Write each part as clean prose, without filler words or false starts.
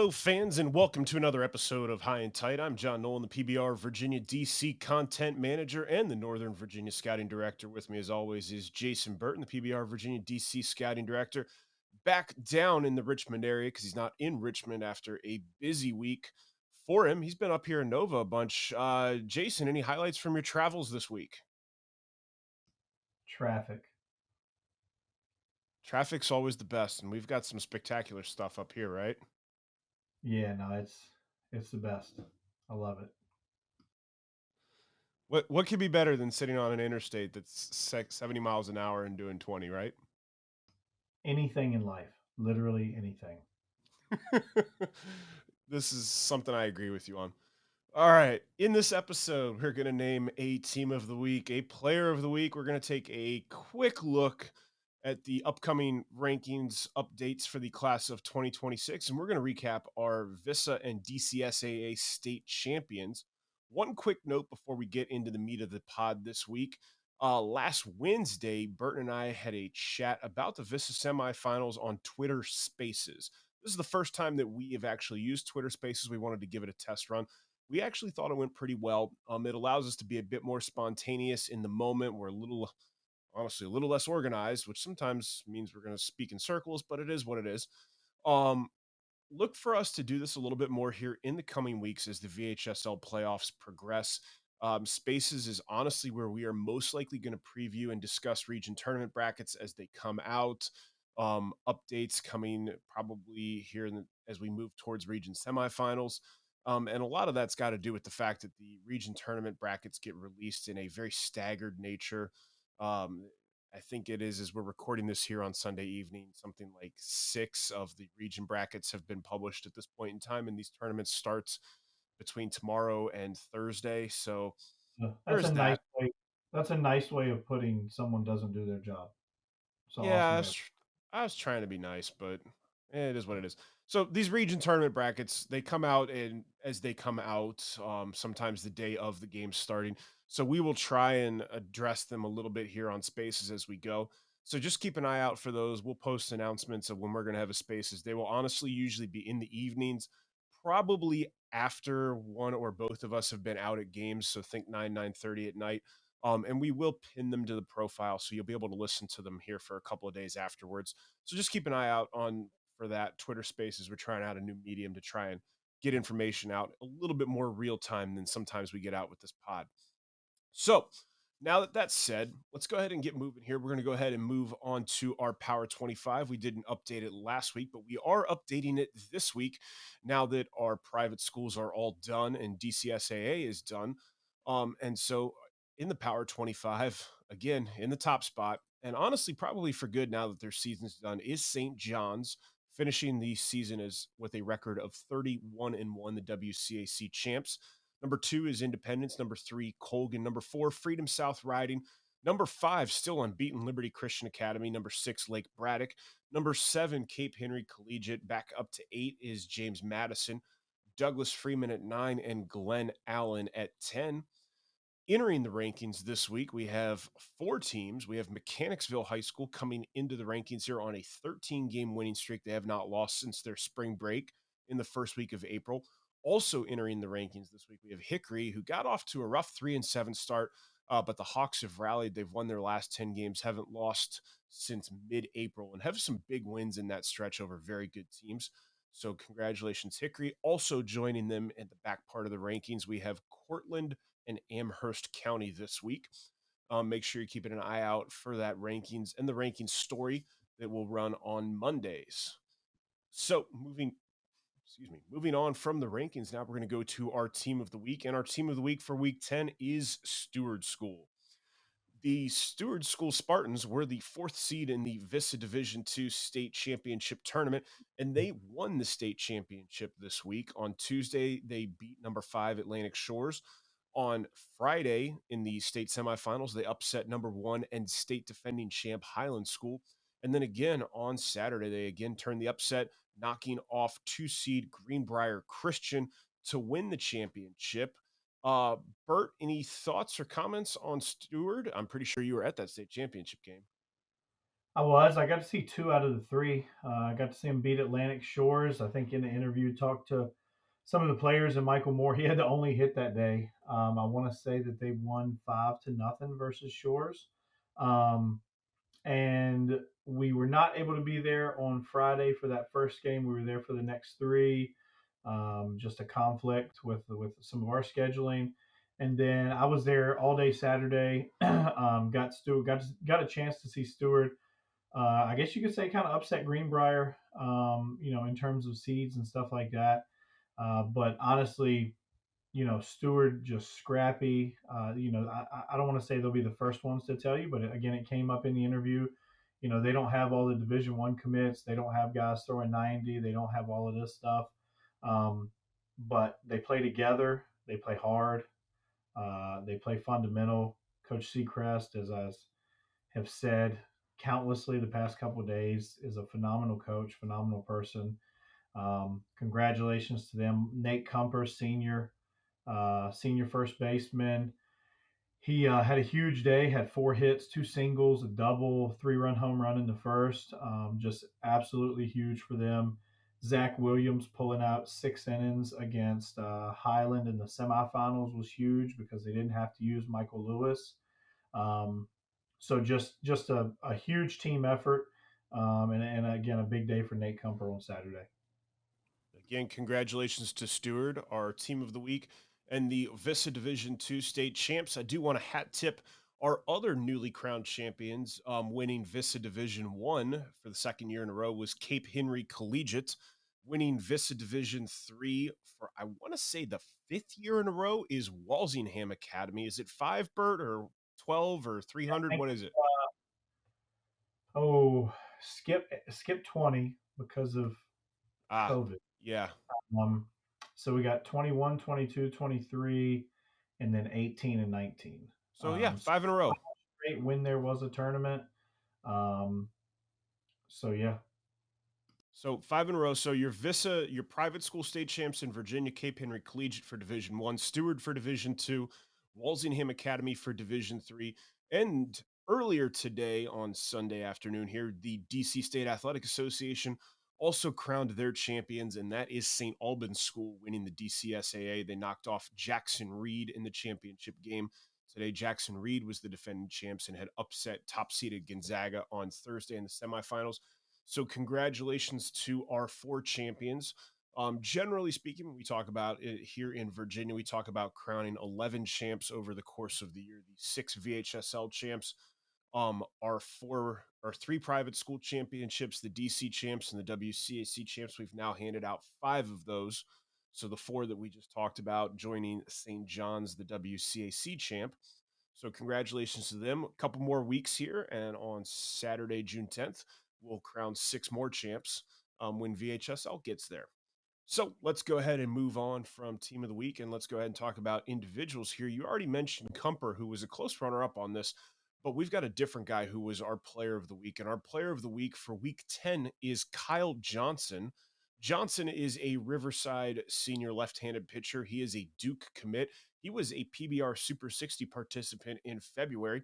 Hello, fans, and welcome to another episode of High and Tight. I'm John Nolan, the PBR Virginia DC Content Manager and the Northern Virginia Scouting Director. With me, as always, is Jason Burton, the PBR Virginia DC Scouting Director, back down in the Richmond area because he's not in Richmond after a busy week for him. He's been up here in Nova a bunch. Jason, any highlights from your travels this week? Traffic. Traffic's always the best, and we've got some spectacular stuff up here, right? Yeah, no, it's the best. I love it. What could be better than sitting on an interstate that's 70 miles an hour and doing 20, right? Anything in life, literally anything. This is something I agree with you on. All right. In this episode, we're going to name a team of the week, a player of the week. We're going to take a quick look at the upcoming rankings updates for the class of 2026, and we're going to recap our VISAA and DCSAA state champions. One quick note before we get into the meat of the pod this week. Last Wednesday, Burton and I had a chat about the VISA semifinals on Twitter Spaces. This is the first time that we have actually used Twitter Spaces. We wanted to give it a test run. We actually thought it went pretty well. It allows us to be a bit more spontaneous in the moment. We're honestly a little less organized, which sometimes means we're going to speak in circles, but it is what it is. Um, Look for us to do this a little bit more here in the coming weeks as the VHSL playoffs progress. Spaces is honestly where we are most likely going to preview and discuss region tournament brackets as they come out. Updates coming probably here as we move towards region semifinals. And a lot of that's got to do with the fact that the region tournament brackets get released in a very staggered nature. Um, I think it is as we're recording this here on Sunday evening, something like 6 of the region brackets have been published at this point in time, and these tournaments starts between tomorrow and Thursday. So So there's that. that's a nice way of putting someone doesn't do their job. It's an Yeah, awesome way. I was trying to be nice, but it is what it is. So these region tournament brackets, they come out and as they come out, sometimes the day of the game starting. So we will try and address them a little bit here on Spaces as we go. So just keep an eye out for those. We'll post announcements of when we're going to have a Spaces. They will honestly usually be in the evenings, probably after one or both of us have been out at games. So think 9:30 at night. And we will pin them to the profile, so you'll be able to listen to them here for a couple of days afterwards. So just keep an eye out on for that Twitter Spaces. We're trying out a new medium to try and get information out a little bit more real time than sometimes we get out with this pod. So now that that's said, let's go ahead and get moving here. We're going to go ahead and move on to our Power 25. We didn't update it last week, but we are updating it this week now that our private schools are all done and DCSAA is done. And so in the Power 25, again, in the top spot, and honestly, probably for good now that their season's done, is St. John's finishing the season as with a record of 31-1, the WCAC champs. Number 2 is Independence. Number 3, Colgan. Number 4, Freedom South Riding. Number 5, still unbeaten, Liberty Christian Academy. Number 6, Lake Braddock. Number 7, Cape Henry Collegiate. Back up to 8 is James Madison. Douglas Freeman at 9 and Glen Allen at 10. Entering the rankings this week, we have 4 teams. We have Mechanicsville High School coming into the rankings here on a 13-game winning streak. They have not lost since their spring break in the first week of April. Also entering the rankings this week, we have Hickory, who got off to a rough 3-7 start, but the Hawks have rallied. They've won their last 10 games, haven't lost since mid-April, and have some big wins in that stretch over very good teams. So congratulations, Hickory. Also joining them in the back part of the rankings, we have Cortland and Amherst County this week. Make sure you're keeping an eye out for that rankings and the rankings story that will run on Mondays. So moving on from the rankings, now we're going to go to our team of the week. And our team of the week for week 10 is Stewart School. The Stewart School Spartans were the 4th seed in the VISA Division II State Championship Tournament, and they won the state championship this week. On Tuesday, they beat number 5 Atlantic Shores. On Friday, in the state semifinals, they upset number 1 and state defending champ Highland School. And then again on Saturday, they again turned the upset, knocking off 2 seed Greenbrier Christian to win the championship. Uh, Bert, any thoughts or comments on Stewart? I'm pretty sure you were at that state championship game. I was. I got to see two out of the three. I got to see him beat Atlantic Shores. I think in the interview talked to some of the players and Michael Moore. He had the only hit that day. I want to say that they won 5-0 versus Shores. Um, and we were not able to be there on Friday for that first game. We were there for the next three. Just a conflict with some of our scheduling, and then I was there all day Saturday. Got Stewart got a chance to see Stewart. I guess you could say kind of upset Greenbrier, in terms of seeds and stuff like that. But honestly, Stewart just scrappy. I don't want to say they'll be the first ones to tell you, but again, it came up in the interview. They don't have all the Division One commits. They don't have guys throwing 90. They don't have all of this stuff. Um, but they play together. They play hard. They play fundamental. Coach Seacrest, as I have said countlessly the past couple of days, is a phenomenal coach, phenomenal person. Congratulations to them. Nate Kumper, senior first baseman. He had a huge day, had 4 hits, 2 singles, a double, 3-run home run in the first. Just absolutely huge for them. Zach Williams pulling out 6 innings against Highland in the semifinals was huge because they didn't have to use Michael Lewis. Um, so just a huge team effort, and again a big day for Nate Kumper on Saturday. Again, congratulations to Stewart, our team of the week, and the VISAA Division II state champs. I do want to hat tip our other newly crowned champions. Winning VISAA Division One for the second year in a row was Cape Henry Collegiate. Winning VISAA Division Three for, I want to say, the fifth year in a row is Walsingham Academy. Is it five, Bert, or 12 or 300? Thank What you. is it? Oh, skip 20 because of Ah, COVID. yeah. Um, so we got 21, 22, 23, and then 18 and 19. So, yeah, So five in a row. great when there was a tournament. Um, so yeah, So five in a row. So your VISA, your private school state champs in Virginia, Cape Henry Collegiate for Division One, Stewart for Division Two, Walsingham Academy for Division Three, and earlier today on Sunday afternoon here, the DC State Athletic Association also crowned their champions, and that is St. Albans School winning the DCSAA. They knocked off Jackson Reed in the championship game. Today, Jackson Reed was the defending champs and had upset top seeded Gonzaga on Thursday in the semifinals. So, congratulations to our four champions. Generally speaking, when we talk about it here in Virginia, we talk about crowning 11 champs over the course of the year. The six VHSL champs, our three private school championships, the DC champs and the WCAC champs. We've now handed out five of those. So the four that we just talked about joining St. John's, the WCAC champ. So congratulations to them. A couple more weeks here, and on Saturday, June 10th, we'll crown six more champs when VHSL gets there. So let's go ahead and move on from team of the week, and let's go ahead and talk about individuals here. You already mentioned Kumper, who was a close runner-up on this, but we've got a different guy who was our player of the week, and our player of the week for week 10 is Kyle Johnson. Johnson is a Riverside senior left-handed pitcher. He is a Duke commit. He was a PBR Super 60 participant in February.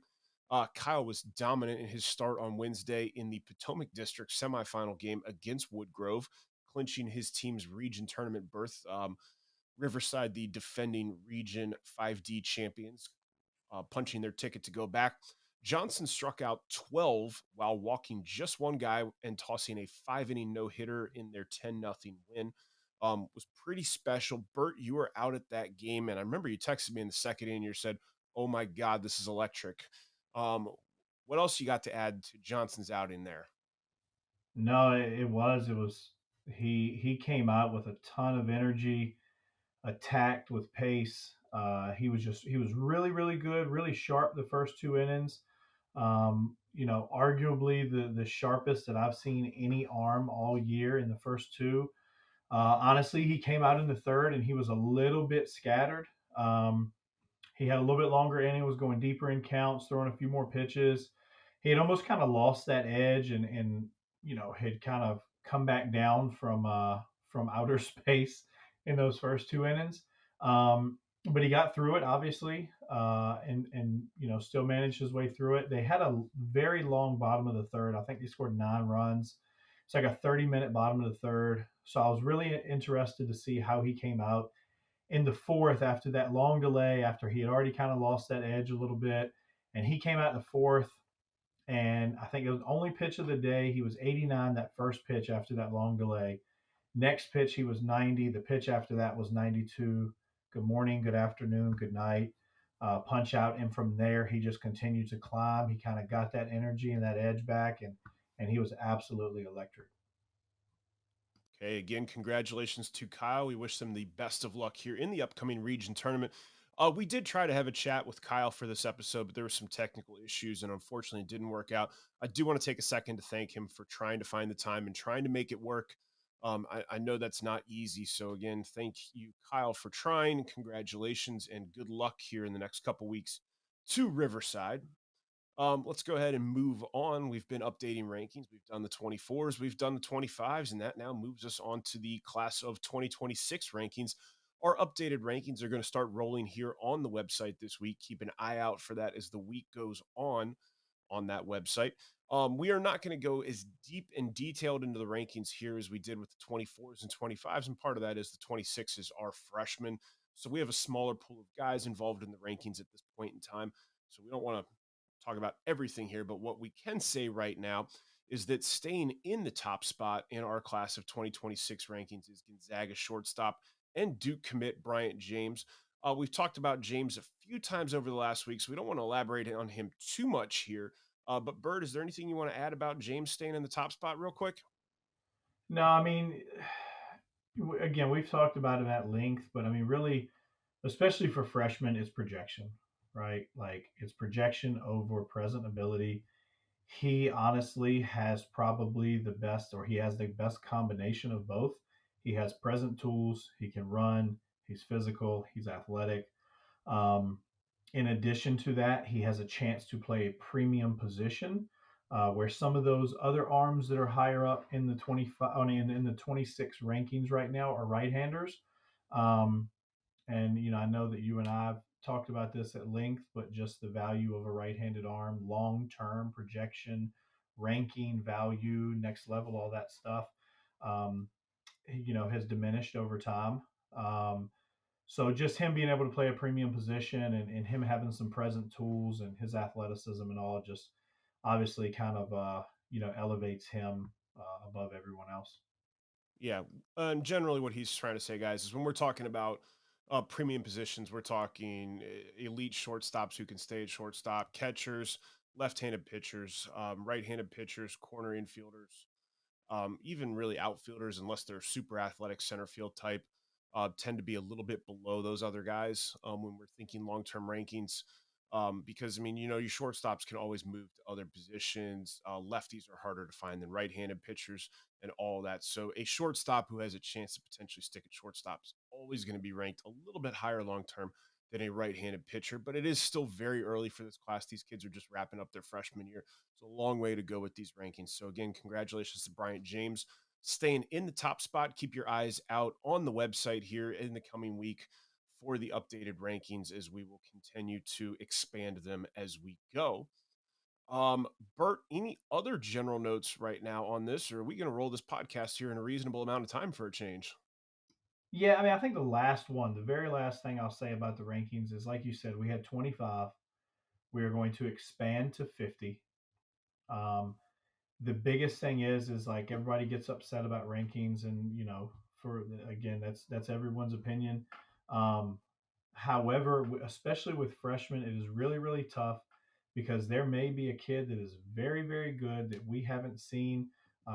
Kyle was dominant in his start on Wednesday in the Potomac District semifinal game against Woodgrove, clinching his team's region tournament berth. Riverside, the defending Region 5D champions, punching their ticket to go back. Johnson struck out 12 while walking just one guy and tossing a 5 inning no hitter in their 10-0 win. Was pretty special. Bert, you were out at that game, and I remember you texted me in the second inning. You said, "Oh my God, this is electric." Um, what else you got to add to Johnson's outing there? no, it was he came out with a ton of energy, attacked with pace. He was really good, really sharp the first 2 innings. Arguably the sharpest that I've seen any arm all year in the first two. Honestly, he came out in the third and he was a little bit scattered. He had a little bit longer inning, was going deeper in counts, throwing a few more pitches. He had almost kind of lost that edge and had kind of come back down from outer space in those first 2 innings. but he got through it obviously, and still managed his way through it. They had a very long bottom of the third. I think they scored 9 runs. It's like a 30-minute bottom of the third. So I was really interested to see how he came out in the fourth after that long delay, after he had already kind of lost that edge a little bit. And he came out in the fourth, and I think it was the only pitch of the day. He was 89 that first pitch after that long delay. Next pitch, he was 90. The pitch after that was 92. Good morning, good afternoon, good night. Punch out. And from there, he just continued to climb. He kind of got that energy and that edge back, and he was absolutely electric. Okay, again, congratulations to Kyle. We wish them the best of luck here in the upcoming region tournament. We did try to have a chat with Kyle for this episode, but there were some technical issues and unfortunately it didn't work out. I do want to take a second to thank him for trying to find the time and trying to make it work. I know that's not easy. So, again, thank you, Kyle, for trying. Congratulations and good luck here in the next couple weeks to Riverside. Let's go ahead and move on. We've been updating rankings. We've done the 24s, we've done the 25s, and that now moves us on to the class of 2026 rankings. Our updated rankings are going to start rolling here on the website this week. Keep an eye out for that as the week goes on that website. We are not going to go as deep and detailed into the rankings here as we did with the 24s and 25s. And part of that is the 26s are freshmen. So we have a smaller pool of guys involved in the rankings at this point in time. So we don't want to talk about everything here, but what we can say right now is that staying in the top spot in our class of 2026 rankings is Gonzaga shortstop and Duke commit Bryant James. We've talked about James a few times over the last week, so we don't want to elaborate on him too much here. But Bird, is there anything you want to add about James staying in the top spot real quick? No, I mean, again, we've talked about it at length, but I mean, really, especially for freshmen, it's projection, right? Like it's projection over present ability. He honestly has probably the best, or he has the best combination of both. He has present tools, he can run, he's physical, he's athletic. Um, in addition to that, he has a chance to play a premium position, where some of those other arms that are higher up in the 25, in the 26 rankings right now are right-handers. Um, and I know that you and I have talked about this at length, but just the value of a right-handed arm, long-term projection, ranking value, next level, all that stuff, um, has diminished over time. Um, so just him being able to play a premium position, and him having some present tools and his athleticism and all just obviously kind of elevates him above everyone else. Yeah. And generally, what he's trying to say, guys, is when we're talking about premium positions, we're talking elite shortstops who can stay at shortstop, catchers, left-handed pitchers, right-handed pitchers, corner infielders, even really outfielders, unless they're super athletic center field type, tend to be a little bit below those other guys when we're thinking long term rankings. Because I mean, your shortstops can always move to other positions. Lefties are harder to find than right-handed pitchers and all that. So a shortstop who has a chance to potentially stick at shortstop is always going to be ranked a little bit higher long term than a right-handed pitcher. But it is still very early for this class. These kids are just wrapping up their freshman year. It's a long way to go with these rankings. So again, congratulations to Bryant James staying in the top spot. Keep your eyes out on the website here in the coming week for the updated rankings as we will continue to expand them as we go. Um, Bert, any other general notes right now on this, or are we going to roll this podcast here in a reasonable amount of time for a change? Yeah, I mean, I think the very last thing I'll say about the rankings is, like you said, we had 25. We are going to expand to 50. Um, the biggest thing is like everybody gets upset about rankings, and for again, that's everyone's opinion. Um, However, especially with freshmen, it is really, really tough because there may be a kid that is very, very good that we haven't seen.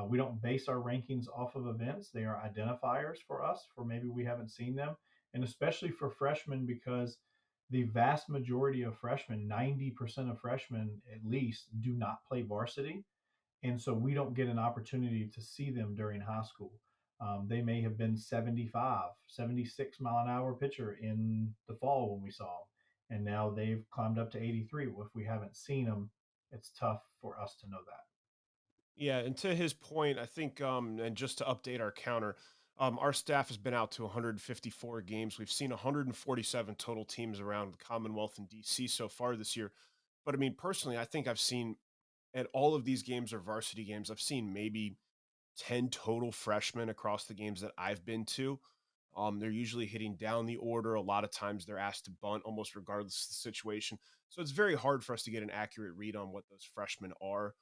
We don't base our rankings off of events. They are identifiers for us, for maybe we haven't seen them. And especially for freshmen, because the vast majority of freshmen, 90% of freshmen at least, do not play varsity. And so we don't get an opportunity to see them during high school. They may have been 75, 76 mile an hour pitcher in the fall when we saw them, and now they've climbed up to 83. Well, if we haven't seen them, it's tough for us to know that. Yeah, and to his point, I think, and just to update our counter, Our staff has been out to 154 games. We've seen 147 total teams around the Commonwealth and DC so far this year. But I mean, personally, I think I've seen at all of these games or varsity games, I've seen maybe 10 total freshmen across the games that I've been to. They're usually hitting down the order. A lot of times they're asked to bunt almost regardless of the situation. So it's very hard for us to get an accurate read on what those freshmen are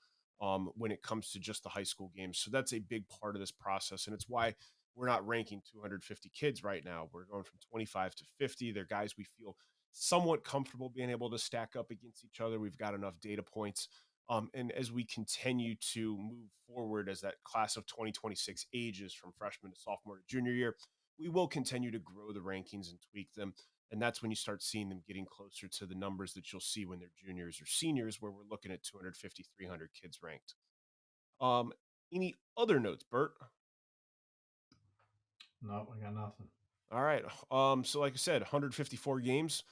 when it comes to just the high school games. So that's a big part of this process. And it's why we're not ranking 250 kids right now. We're going from 25 to 50. They're guys we feel somewhat comfortable being able to stack up against each other. We've got enough data points. And as we continue to move forward, as that class of 2026 ages from freshman to sophomore to junior year, we will continue to grow the rankings and tweak them. And that's when you start seeing them getting closer to the numbers that you'll see when they're juniors or seniors, where we're looking at 250, 300 kids ranked. Um, any other notes, Bert? No, I got nothing. All right. So like I said, 154 games.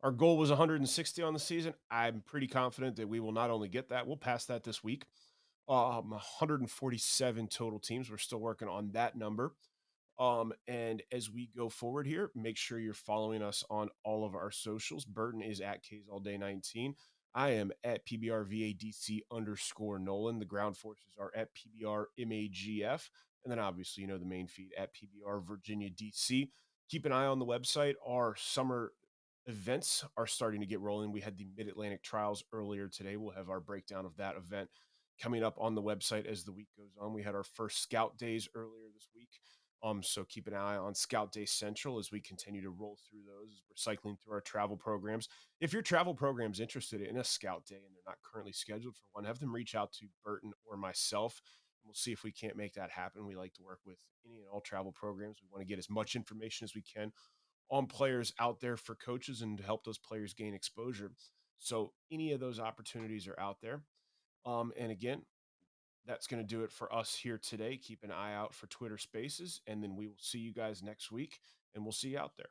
Our goal was 160 on the season. I'm pretty confident that we will not only get that, we'll pass that this week. 147 total teams. We're still working on that number. And as we go forward here, make sure you're following us on all of our socials. Burton is at K's All Day 19. I am at PBRVADC underscore Nolan. The ground forces are at PBRMAGF. And then obviously, the main feed at PBR Virginia DC. Keep an eye on the website. Our summer events are starting to get rolling. We had the Mid Atlantic Trials earlier today. We'll have our breakdown of that event coming up on the website as the week goes on. We had our first Scout Days earlier this week. So keep an eye on Scout Day Central as we continue to roll through those, as we're cycling through our travel programs. If your travel program is interested in a Scout Day and they're not currently scheduled for one, have them reach out to Burton or myself. And we'll see if we can't make that happen. We like to work with any and all travel programs. We want to get as much information as we can on players out there for coaches and to help those players gain exposure. So any of those opportunities are out there. And again, that's going to do it for us here today. Keep an eye out for Twitter Spaces, and then we will see you guys next week, and we'll see you out there.